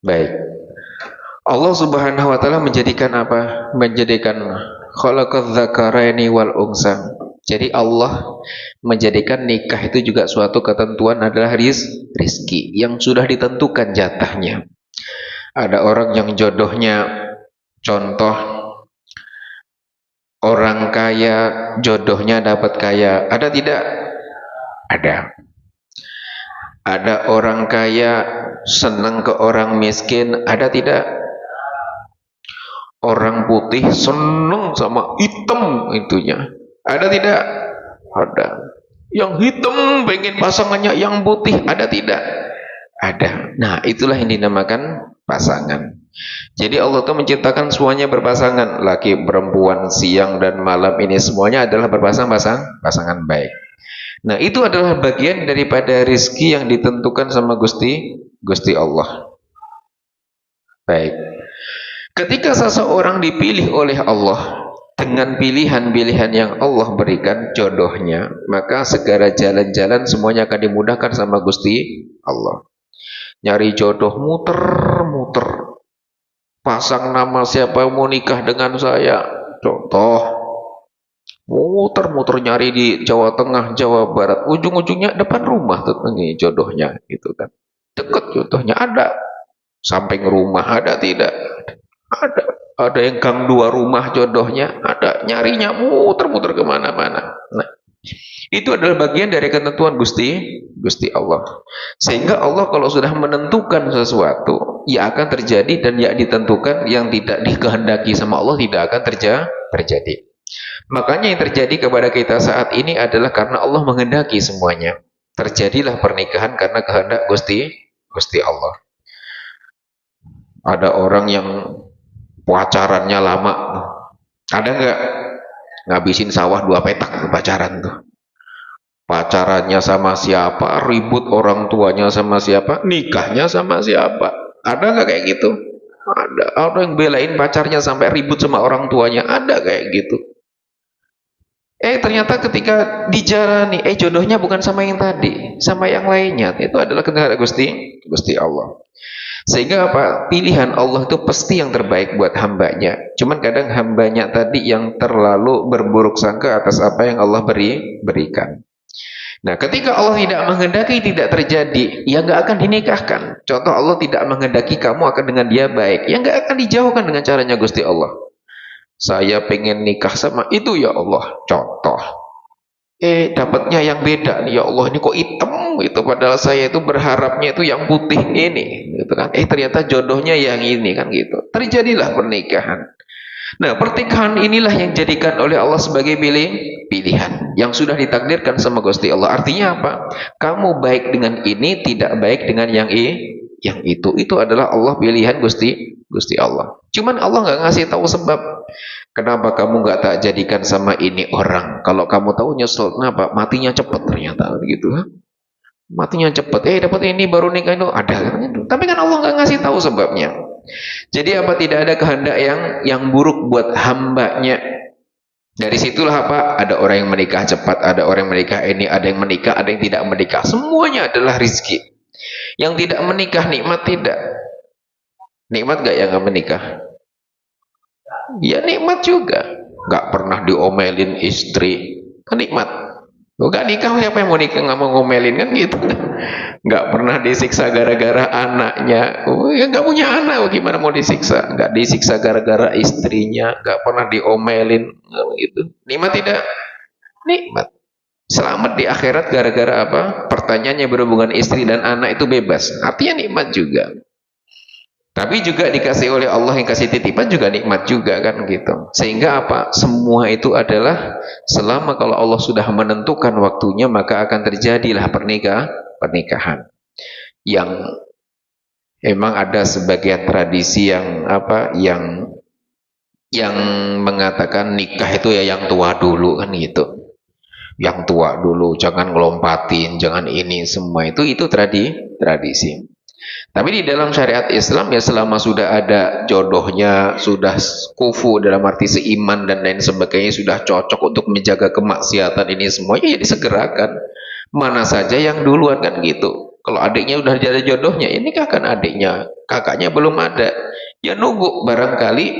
Baik. Allah Subhanahu wa taala menjadikan apa? Menjadikan khalaqadz dzakaraini wal unsa. Jadi Allah menjadikan nikah itu juga suatu ketentuan adalah rizki yang sudah ditentukan jatahnya. Ada orang yang jodohnya, contoh orang kaya jodohnya dapat kaya, ada tidak? Ada. Ada orang kaya senang ke orang miskin, ada tidak? Orang putih senang sama hitam itunya, ada tidak? Ada. Yang hitam pengen pasangannya yang putih, ada tidak? Ada. Nah, itulah yang dinamakan pasangan. Jadi Allah itu menciptakan semuanya berpasangan, laki perempuan siang dan malam ini semuanya adalah pasangan baik. Nah, itu adalah bagian daripada rizki yang ditentukan sama Gusti Allah. Baik. Ketika seseorang dipilih oleh Allah dengan pilihan-pilihan yang Allah berikan jodohnya, maka segala jalan-jalan semuanya akan dimudahkan sama Gusti Allah. Nyari jodoh muter-muter. Pasang nama siapa mau nikah dengan saya. Contoh, muter-muter nyari di Jawa Tengah, Jawa Barat, ujung-ujungnya depan rumah tuh ini jodohnya gitu kan. Deket jodohnya ada. Samping rumah ada tidak? Ada. Ada yang gang 2 rumah jodohnya, ada. Nyarinya muter-muter kemana-mana. Nah, itu adalah bagian dari ketentuan Gusti Allah. Sehingga Allah kalau sudah menentukan sesuatu, ya akan terjadi, dan ya ditentukan yang tidak dikehendaki sama Allah tidak akan terjadi. Makanya yang terjadi kepada kita saat ini adalah karena Allah menghendaki semuanya. Terjadilah pernikahan karena kehendak Gusti Allah. Ada orang yang pacarannya lama, ada nggak? Ngabisin sawah 2 petak tuh pacaran tuh. Pacarannya sama siapa, ribut orang tuanya sama siapa, nikahnya sama siapa. Ada nggak kayak gitu? Ada. Ada yang belain pacarnya sampai ribut sama orang tuanya, ada kayak gitu. Ternyata ketika dijalani, jodohnya bukan sama yang tadi, sama yang lainnya. Itu adalah kehendak Gusti Allah. Sehingga apa? Pilihan Allah itu pasti yang terbaik buat hambanya. Cuman kadang hambanya tadi yang terlalu berburuk sangka atas apa yang Allah berikan. Nah, ketika Allah tidak menghendaki tidak terjadi, ya nggak akan dinikahkan. Contoh, Allah tidak menghendaki kamu akan dengan dia baik, ya nggak akan dijauhkan dengan caranya Gusti Allah. Saya pengen nikah sama itu ya Allah, contoh. Dapatnya yang beda nih, ya Allah, ini kok hitam itu, padahal saya itu berharapnya itu yang putih ini gitu kan. Ternyata jodohnya yang ini kan gitu. Terjadilah pernikahan. Nah, pernikahan inilah yang dijadikan oleh Allah sebagai pilihan yang sudah ditakdirkan sama Gusti Allah. Artinya apa? Kamu baik dengan ini, tidak baik dengan yang itu. Itu adalah Allah, pilihan Gusti Allah. Cuman Allah nggak ngasih tahu sebab. Kenapa kamu nggak tak jadikan sama ini orang? Kalau kamu tahu nyesel, kenapa? Matinya cepat ternyata gitu. Matinya cepat. Dapat ini baru nikah itu ada kan? Tapi kan Allah nggak ngasih tahu sebabnya. Jadi apa? Tidak ada kehendak yang buruk buat hambanya. Dari situlah apa? Ada orang yang menikah cepat, ada orang yang menikah ini, ada yang menikah, ada yang tidak menikah. Semuanya adalah rizki. Yang tidak menikah nikmat tidak? Nikmat gak yang nggak menikah? Ya nikmat juga. Gak pernah diomelin istri, kan nikmat. Gak nikah, siapa yang mau nikah nggak mau ngomelin kan gitu. Gak pernah disiksa gara-gara anaknya. Ya gak punya anak, gimana mau disiksa? Gak disiksa gara-gara istrinya, gak pernah diomelin gitu. Nikmat tidak? Nikmat. Selamat di akhirat gara-gara apa? Pertanyaannya berhubungan istri dan anak itu bebas. Artinya nikmat juga. Tapi juga dikasih oleh Allah yang kasih titipan juga nikmat juga kan gitu. Sehingga apa? Semua itu adalah selama kalau Allah sudah menentukan waktunya, maka akan terjadilah pernikahan. Yang emang ada sebagian tradisi yang apa? Yang mengatakan nikah itu ya yang tua dulu kan gitu. Yang tua dulu, jangan ngelompatin, jangan ini semua itu tradisi. Tapi di dalam syariat Islam ya selama sudah ada jodohnya, sudah kufu dalam arti seiman dan lain sebagainya, sudah cocok untuk menjaga kemaksiatan ini semuanya, ya disegerakan. Mana saja yang duluan kan gitu. Kalau adiknya udah ada jodohnya, ini nikahkan adiknya. Kakaknya belum ada. Ya nunggu barangkali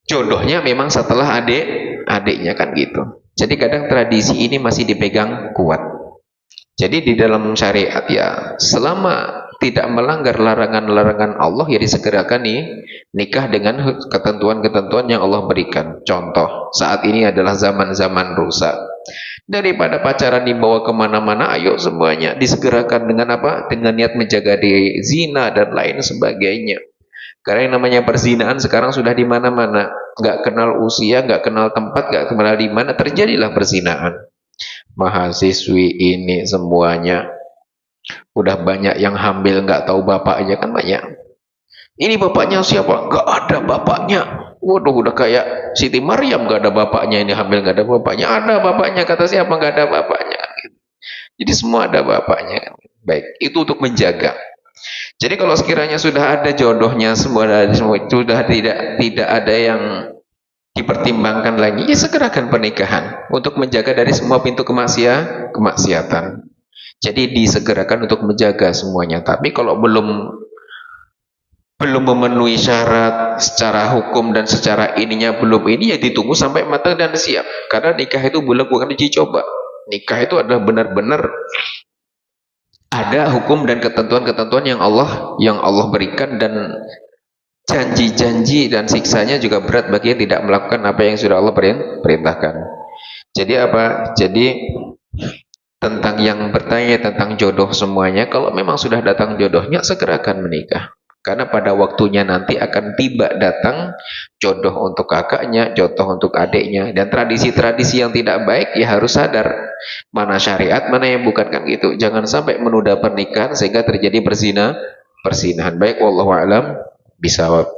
jodohnya memang setelah adiknya kan gitu. Jadi kadang tradisi ini masih dipegang kuat. Jadi di dalam syariat ya selama tidak melanggar larangan-larangan Allah ya disegerakan nih nikah dengan ketentuan-ketentuan yang Allah berikan. Contoh saat ini adalah zaman-zaman rusak. Daripada pacaran dibawa kemana-mana, ayo semuanya disegerakan dengan apa? Dengan niat menjaga diri, zina dan lain sebagainya. Karena yang namanya perzinahan sekarang sudah di mana-mana, nggak kenal usia, nggak kenal tempat, nggak kenal di mana terjadilah perzinahan. Mahasiswi ini semuanya udah banyak yang hamil nggak tahu bapaknya kan banyak. Ini bapaknya siapa? Nggak ada bapaknya. Waduh udah kayak Siti Maryam nggak ada bapaknya, ini hamil nggak ada bapaknya. Ada bapaknya, kata siapa nggak ada bapaknya. Jadi semua ada bapaknya. Baik, itu untuk menjaga. Jadi kalau sekiranya sudah ada jodohnya semua sudah tidak ada yang dipertimbangkan lagi, ya segerakan pernikahan untuk menjaga dari semua pintu kemaksiatan. Jadi disegerakan untuk menjaga semuanya. Tapi kalau belum memenuhi syarat secara hukum dan secara ininya belum ini, ya ditunggu sampai matang dan siap. Karena nikah itu bukan uji coba. Nikah itu adalah benar-benar ada hukum dan ketentuan-ketentuan yang Allah berikan, dan janji-janji dan siksanya juga berat bagi yang tidak melakukan apa yang sudah Allah perintahkan. Jadi apa? Jadi tentang yang bertanya tentang jodoh semuanya, kalau memang sudah datang jodohnya, segerakan menikah. Karena pada waktunya nanti akan tiba datang jodoh untuk kakaknya, jodoh untuk adiknya. Dan tradisi-tradisi yang tidak baik ya harus sadar mana syariat, mana yang bukan, kan gitu. Jangan sampai menunda pernikahan sehingga terjadi persinahan. Baik, wallahu a'lam bishawab.